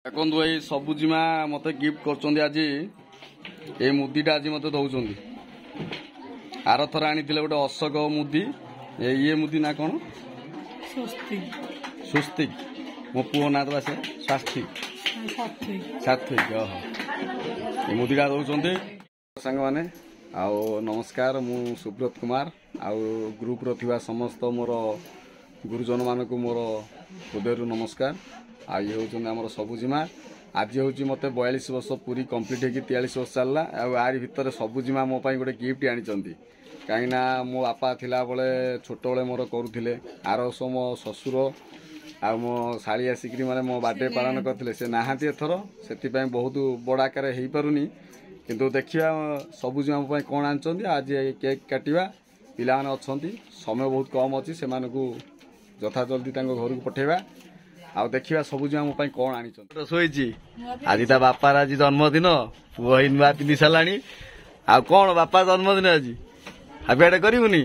देखो भाई सबुजीमा मत गिफ्ट कर आज ये मुदीटा आज मत दौरान आर थर आनी गोटे अशोक मुदी ये मुदी ना कौन स्वस्तिक मो पुओ ना तो आसे स्वास्तिक सात्विक ये मुदीटा दौरान सांग मैंने आओ नमस्कार मु सुब्रत कुमार आउ ग्रुप रो थिबा समस्त मोर गुरुजन मानक मोर हृदय नमस्कार आ ये हूँ आम सबुजीमा आज हूँ मत 42 वर्ष पूरी कम्प्लीट होगी 43 वर्ष चलला आरी भितर सबुजीमा मो पाई गोटे गिफ्ट आनी कहीं मो बापा थिला बेले छोट बेले मोर करुले आर वर्ष मो ससुर आ मो शाड़ी आसिक माने मो बर्थडे पालन करते से नहांती एथर से बहुत बड़ आकार हो पारुनी किंतु देखिया सबुजीमा मो पाई कौन आनी आज केक काटिबा पिला माने अछंती समय बहुत कम अच्छी से यथा जल्दी घर को पठेबा आ देखिए सबुजीमा मो कौन आनी शोची आज ता बापार आज जन्मदिन पुओ ही नुआ पिंधि सारा आ कौन बापा जन्मदिन आज हापियाटे करूनी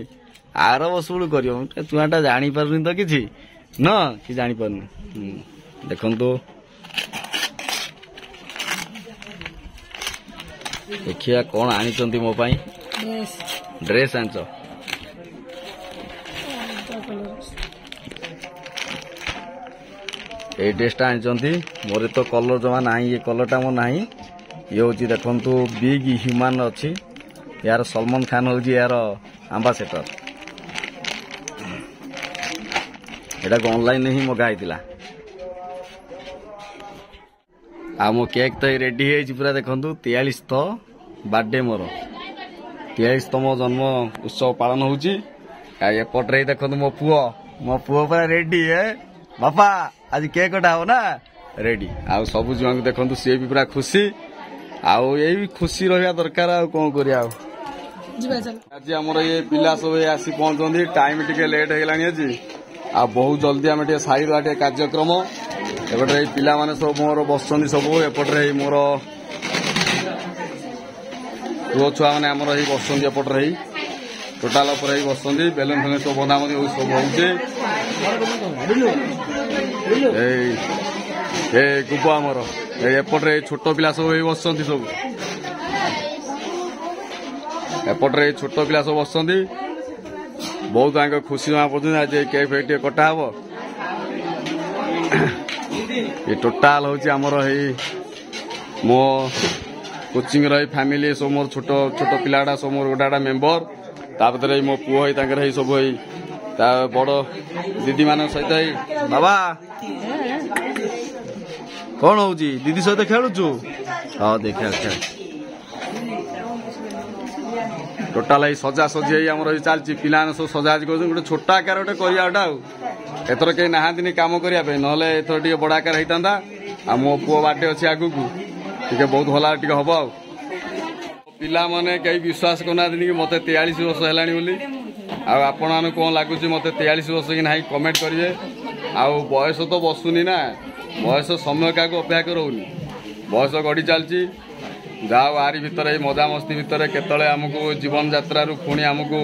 आर वर्ष बेलू कर चुआटा जापारुनी तो किसी न कि जापारनु देखु देखिया कौन आनी मो ड्रेस आंच ये ड्रेसटा आनी मोर तो कलर जमा ना ये कलरटा मो ना ये हूँ देखु बिग ह्यूमान अच्छी यार सलमान खान हूँ यार आंबासेडर एटा ऑनलाइन ही मगाई आ मो केक तो रेडी है पूरा देखु 43 बर्थडे मोर 43तम जन्म उत्सव पालन होपटे देखो मो पुओ पूरा रेडी है बापा आज केक कटा हो ना रेडी आ सबुजीमा को देखो सी भी पूरा खुशी आउ ये भी खुशी रहा दरकार आ कौन करिया आज आमर ये पिला सब आसी पहुंचती टाइम टिके लेट हो गलानी आज आ बहुत जल्दी आम सारी दे कार्यक्रम एपटे पिला माने सब मोर बस सब एपटे मोर पुओ छुआ मैंने आमर बस एपटे टोटाल बसती बेलून फेलून सब बंधा बंधी सब हो गुब आमर एपटे छोट पिला सब बसती सब एपटे छोट पिला सब बसती बहुत आगे खुशी जमा पड़ती आज केक फेक कटा हम ये टोटाल हूँ आमर मो कोचिंग रही फैमिली सब मोर छोट छोट पिलाटा सब मोर गोटा मेम्बर तापर मो पुओ सब बड़ दीदी मान सहित बाबा कौन हूँ दीदी सहित खेलुचु हाँ देख टोटाल सजा सजी आमर चलती पिला सब सजा गोटे छोट आकार गोटे करवाटा एथर कहीं नहांती कम करने ना एथर टे बड़ आकार होता आ मो पुओ बर्थडे अच्छी आगू टे बहुत भला टे हम आ पिला माने कहीं विश्वास करना कि मत 43 वर्ष है आपण मैंने कौन लगुच मत 43 वर्ष कि ना कमेंट करेंगे आउ बयस तो बसुनी ना बयस समय क्या अपेक्षा करोनी बयस गढ़ी चलती जाओ आरी भितर मजा मस्ती भितर केतले आमको जीवन यात्रा पुणी आमको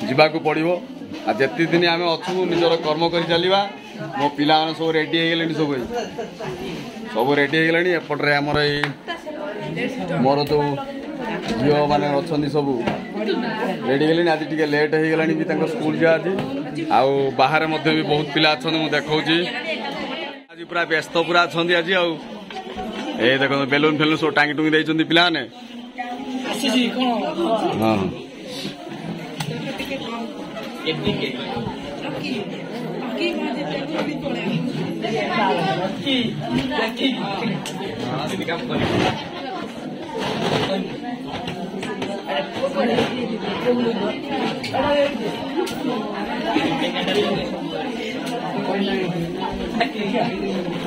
जीवाकू पड़ो आ जेति दिन आम अच्छू निजर कर्म कर चलवा मो पिला माने सब रेडी हो गले सब रेडी हो गले एपटे आमर मोर तो झील मैंने अच्छा सब रेडी गले आज टे लेट हो गला स्कूल जा आज आउ बाहर भी बहुत पिला अच्छा मुझे देखा आज पूरा व्यस्त पूरा अच्छा आज ए देख बेलून फेलून सब टांगी टुंगी देते पिला ने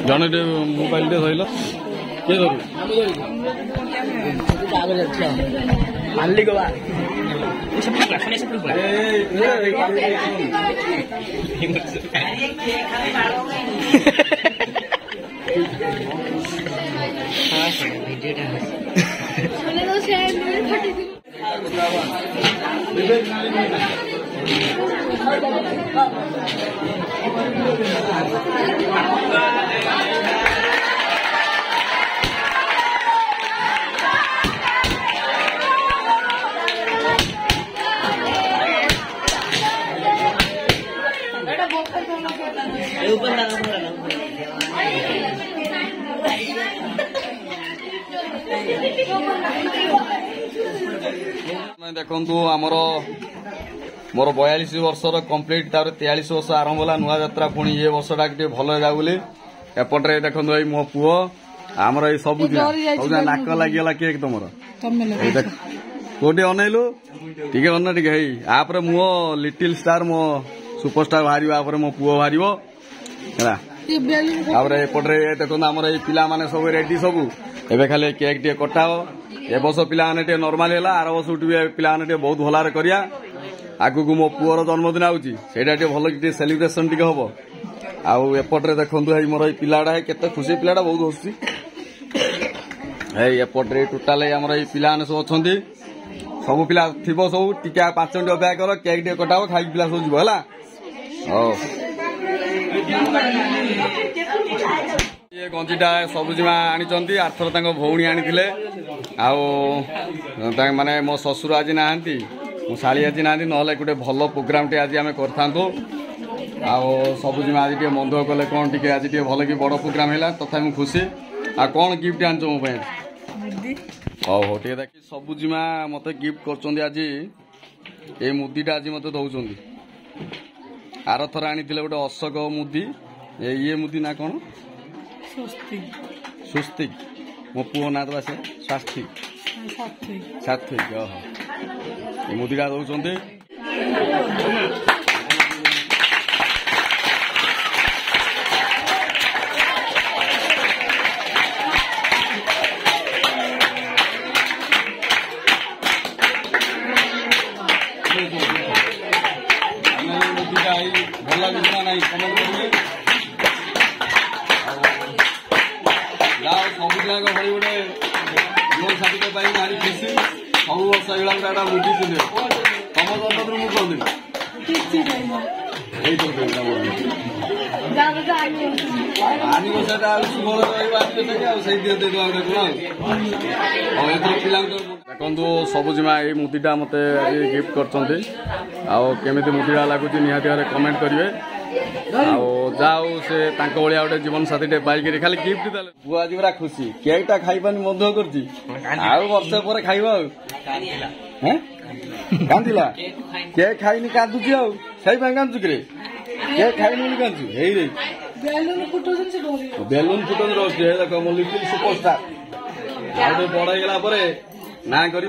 जन मोबाइल धरल किए मालिक देखु आमर मोर 42 वर्षर कंप्लीट 43 वर्ष आरंभ होला नुआ यात्रा पुणी ये वर्षटा भल जाऊ बोली एपटे देखो मो पुओ आमर ये सब नाक लगिगला केक तुम कोटे अनैलु टे अन टे आपर मो लिटिल स्टार मो सुपरस्टार बाहर मो पुओ बाहर एपटे देखो आम पिला माने सब रेडी सब एबे खाली केक टे कटाओ ए वर्ष पिला नॉर्मल है आर वर्ष पिला बहुत भल करिया आगु को मो पुअर जन्मदिन आउची सेटा भल कि सेलिब्रेशन टी हम आउ एपटे देखु मोर पिलाटा केते खुशी पिलाटा बहुत हसी एपटे टोटाल आमर पिला सब अच्छा सब पिला थी सब टी 5 मिनट अपेक्षा कर केक टे कटाओ खाई पिला सब जीव ये गंजीटा सबुजीमा आनी आरथर भौणी आनी माने मो ससुर आज नहांती मो शाली आज ना ना गोटे भल प्रोग्राम टे आज आम कर सबुजीमा आज मन दुख कले कौन टे आज भल कि बड़ प्रोग्राम है तथा मुझे खुशी आ कौन गिफ्ट आन मो हौ हौ टे देखी सबुजीमा मत गिफ्ट कर आज ये मुदीटा आज मत दौरान आरथर आनी गोटे अशोक मुदी ये मुदी ना कौन स्वस्तिक मो पुओ ना तो से स्वास्तिक सात्विक ये मुदीटा दौरान भल लगे ना नहीं कमेंट करेंगे सबुजाक भाई गोटे जीवन साथी भारी खुशी सब वर्ष ये मुदी थे तुम जन्मदिन मुझे देखु सबुजीमा ये मुदीटा मत गिफ्ट करमती मुदीटा लगुच निहाती भाव कमेंट करेंगे जाऊ से भाया गोटे जीवन साथी पाइक खाली गिफ्ट देले पुआ आज पूरा खुशी केकटा खाइबानी मन दुख कर वर्ष पर खाइब कांदिला केक खाइनी कांदुची कांदुची कि केक खाइनी कांदु हे रे बेलून फुटन रोज देख मो लिटिल सुपरस्टार बड़ होगा ना कर